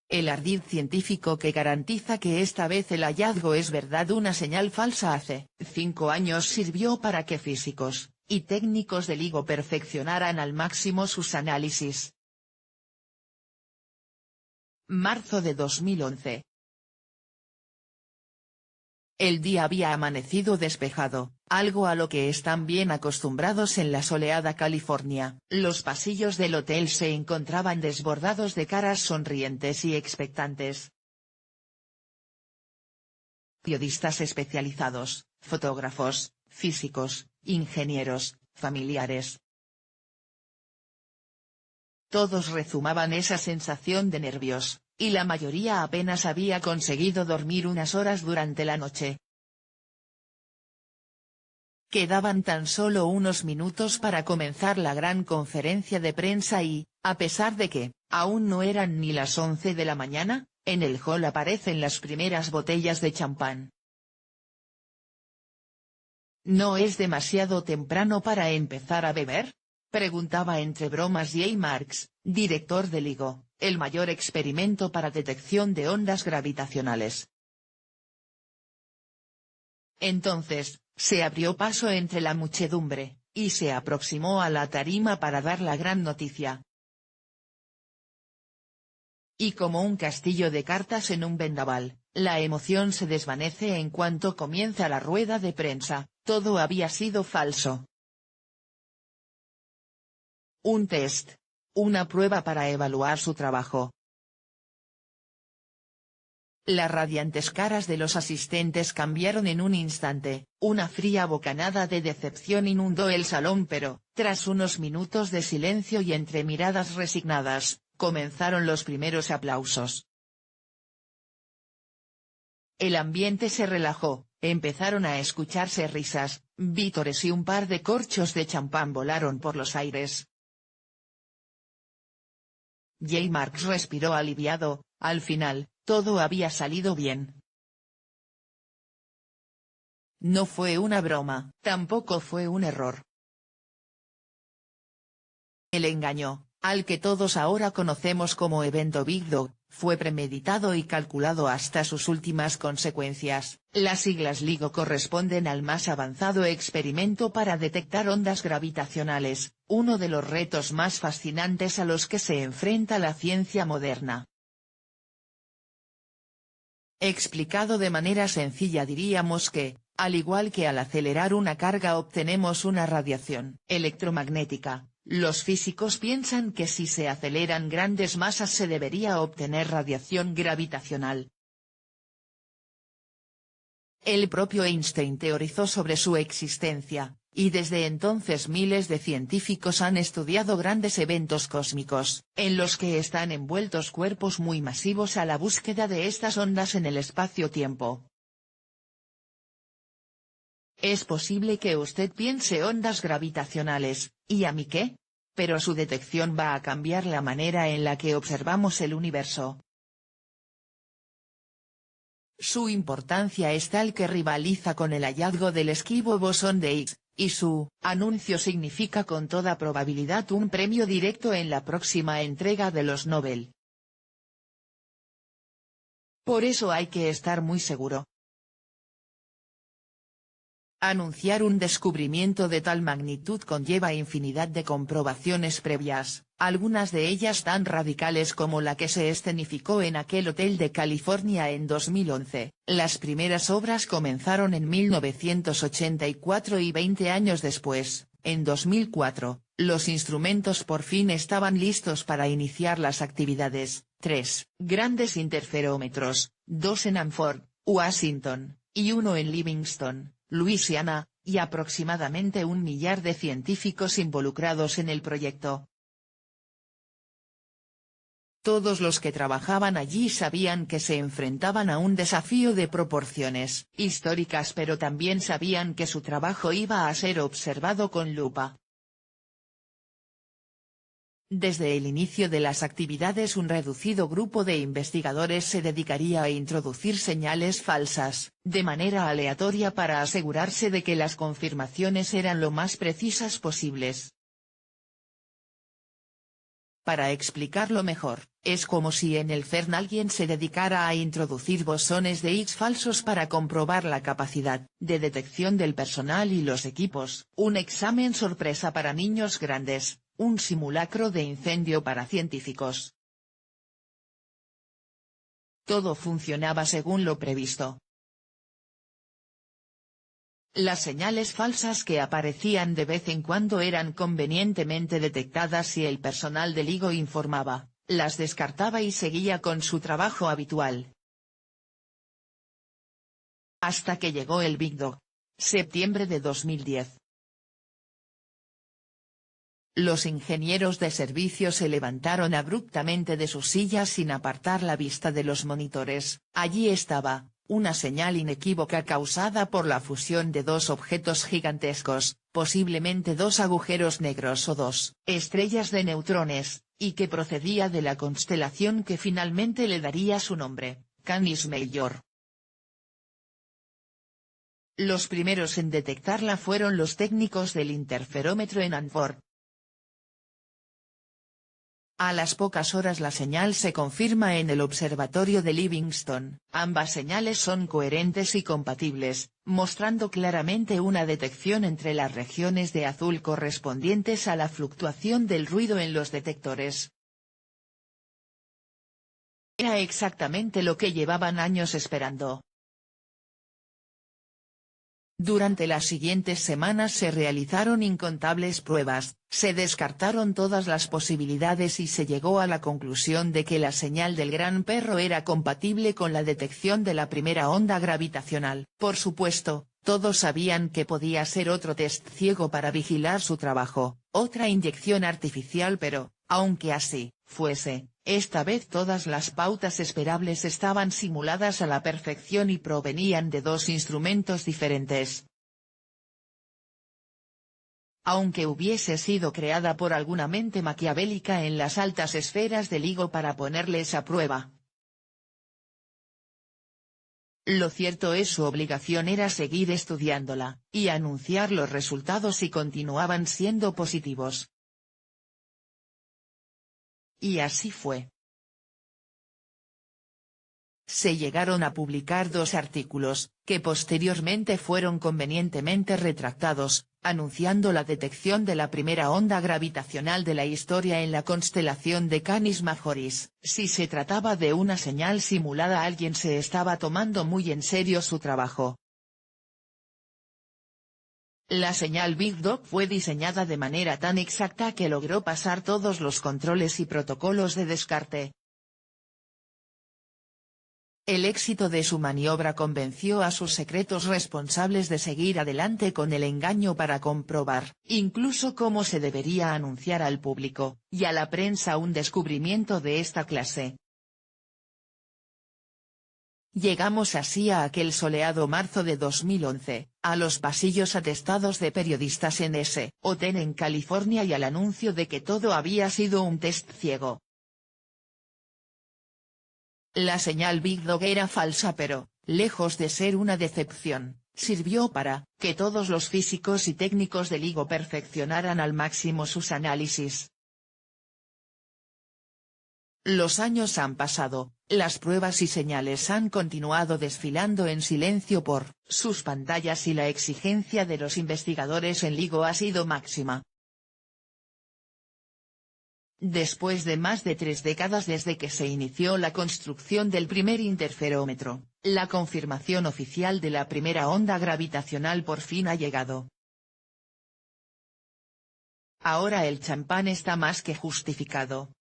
El ardid científico que garantiza que esta vez el hallazgo es verdad. Una señal falsa hace 5 años sirvió para que físicos y técnicos del LIGO perfeccionaran al máximo sus análisis. Marzo de 2011. El día había amanecido despejado, algo a lo que están bien acostumbrados en la soleada California. Los pasillos del hotel se encontraban desbordados de caras sonrientes y expectantes. Periodistas especializados, fotógrafos, físicos, ingenieros, familiares. Todos rezumaban esa sensación de nervios, y la mayoría apenas había conseguido dormir unas horas durante la noche. Quedaban tan solo unos minutos para comenzar la gran conferencia de prensa y, a pesar de que aún no eran ni las 11 de la mañana, en el hall aparecen las primeras botellas de champán. ¿No es demasiado temprano para empezar a beber?, preguntaba entre bromas Jay Marks, director del LIGO, el mayor experimento para detección de ondas gravitacionales. Entonces, se abrió paso entre la muchedumbre, y se aproximó a la tarima para dar la gran noticia. Y como un castillo de cartas en un vendaval, la emoción se desvanece en cuanto comienza la rueda de prensa. Todo había sido falso. Un test. Una prueba para evaluar su trabajo. Las radiantes caras de los asistentes cambiaron en un instante, una fría bocanada de decepción inundó el salón pero, tras unos minutos de silencio y entre miradas resignadas, comenzaron los primeros aplausos. El ambiente se relajó, empezaron a escucharse risas, vítores y un par de corchos de champán volaron por los aires. Jay Marks respiró aliviado, al final, todo había salido bien. No fue una broma, tampoco fue un error. El engaño, al que todos ahora conocemos como evento Big Dog, fue premeditado y calculado hasta sus últimas consecuencias. Las siglas LIGO corresponden al más avanzado experimento para detectar ondas gravitacionales, uno de los retos más fascinantes a los que se enfrenta la ciencia moderna. Explicado de manera sencilla diríamos que, al igual que al acelerar una carga obtenemos una radiación electromagnética, los físicos piensan que si se aceleran grandes masas se debería obtener radiación gravitacional. El propio Einstein teorizó sobre su existencia, y desde entonces miles de científicos han estudiado grandes eventos cósmicos, en los que están envueltos cuerpos muy masivos a la búsqueda de estas ondas en el espacio-tiempo. Es posible que usted piense ondas gravitacionales, ¿y a mí qué? Pero su detección va a cambiar la manera en la que observamos el universo. Su importancia es tal que rivaliza con el hallazgo del esquivo bosón de Higgs, y su anuncio significa con toda probabilidad un premio directo en la próxima entrega de los Nobel. Por eso hay que estar muy seguro. Anunciar un descubrimiento de tal magnitud conlleva infinidad de comprobaciones previas, algunas de ellas tan radicales como la que se escenificó en aquel hotel de California en 2011. Las primeras obras comenzaron en 1984 y 20 años después, en 2004, los instrumentos por fin estaban listos para iniciar las actividades. 3 grandes interferómetros, 2 en Hanford, Washington, y 1 en Livingston, Luisiana, y aproximadamente 1 millar de científicos involucrados en el proyecto. Todos los que trabajaban allí sabían que se enfrentaban a un desafío de proporciones históricas, pero también sabían que su trabajo iba a ser observado con lupa. Desde el inicio de las actividades un reducido grupo de investigadores se dedicaría a introducir señales falsas, de manera aleatoria para asegurarse de que las confirmaciones eran lo más precisas posibles. Para explicarlo mejor, es como si en el CERN alguien se dedicara a introducir bosones de Higgs falsos para comprobar la capacidad de detección del personal y los equipos, un examen sorpresa para niños grandes, un simulacro de incendio para científicos. Todo funcionaba según lo previsto. Las señales falsas que aparecían de vez en cuando eran convenientemente detectadas y el personal del LIGO informaba, las descartaba y seguía con su trabajo habitual. Hasta que llegó el Big Dog. Septiembre de 2010. Los ingenieros de servicio se levantaron abruptamente de sus sillas sin apartar la vista de los monitores. Allí estaba, una señal inequívoca causada por la fusión de dos objetos gigantescos, posiblemente dos agujeros negros o dos estrellas de neutrones, y que procedía de la constelación que finalmente le daría su nombre, Canis Major. Los primeros en detectarla fueron los técnicos del interferómetro en Hanford. A las pocas horas la señal se confirma en el observatorio de Livingston. Ambas señales son coherentes y compatibles, mostrando claramente una detección entre las regiones de azul correspondientes a la fluctuación del ruido en los detectores. Era exactamente lo que llevaban años esperando. Durante las siguientes semanas se realizaron incontables pruebas, se descartaron todas las posibilidades y se llegó a la conclusión de que la señal del gran perro era compatible con la detección de la primera onda gravitacional. Por supuesto, todos sabían que podía ser otro test ciego para vigilar su trabajo, otra inyección artificial, pero, aunque así fuese, esta vez todas las pautas esperables estaban simuladas a la perfección y provenían de dos instrumentos diferentes. Aunque hubiese sido creada por alguna mente maquiavélica en las altas esferas del LIGO para ponerles a prueba. Lo cierto es su obligación era seguir estudiándola, y anunciar los resultados si continuaban siendo positivos. Y así fue. Se llegaron a publicar dos artículos, que posteriormente fueron convenientemente retractados, anunciando la detección de la primera onda gravitacional de la historia en la constelación de Canis Majoris. Si se trataba de una señal simulada, alguien se estaba tomando muy en serio su trabajo. La señal Big Dog fue diseñada de manera tan exacta que logró pasar todos los controles y protocolos de descarte. El éxito de su maniobra convenció a sus secretos responsables de seguir adelante con el engaño para comprobar, incluso cómo se debería anunciar al público, y a la prensa un descubrimiento de esta clase. Llegamos así a aquel soleado marzo de 2011, a los pasillos atestados de periodistas en ese hotel en California y al anuncio de que todo había sido un test ciego. La señal Big Dog era falsa, pero, lejos de ser una decepción, sirvió para que todos los físicos y técnicos del LIGO perfeccionaran al máximo sus análisis. Los años han pasado, las pruebas y señales han continuado desfilando en silencio por sus pantallas y la exigencia de los investigadores en LIGO ha sido máxima. Después de más de 3 décadas desde que se inició la construcción del primer interferómetro, la confirmación oficial de la primera onda gravitacional por fin ha llegado. Ahora el champán está más que justificado.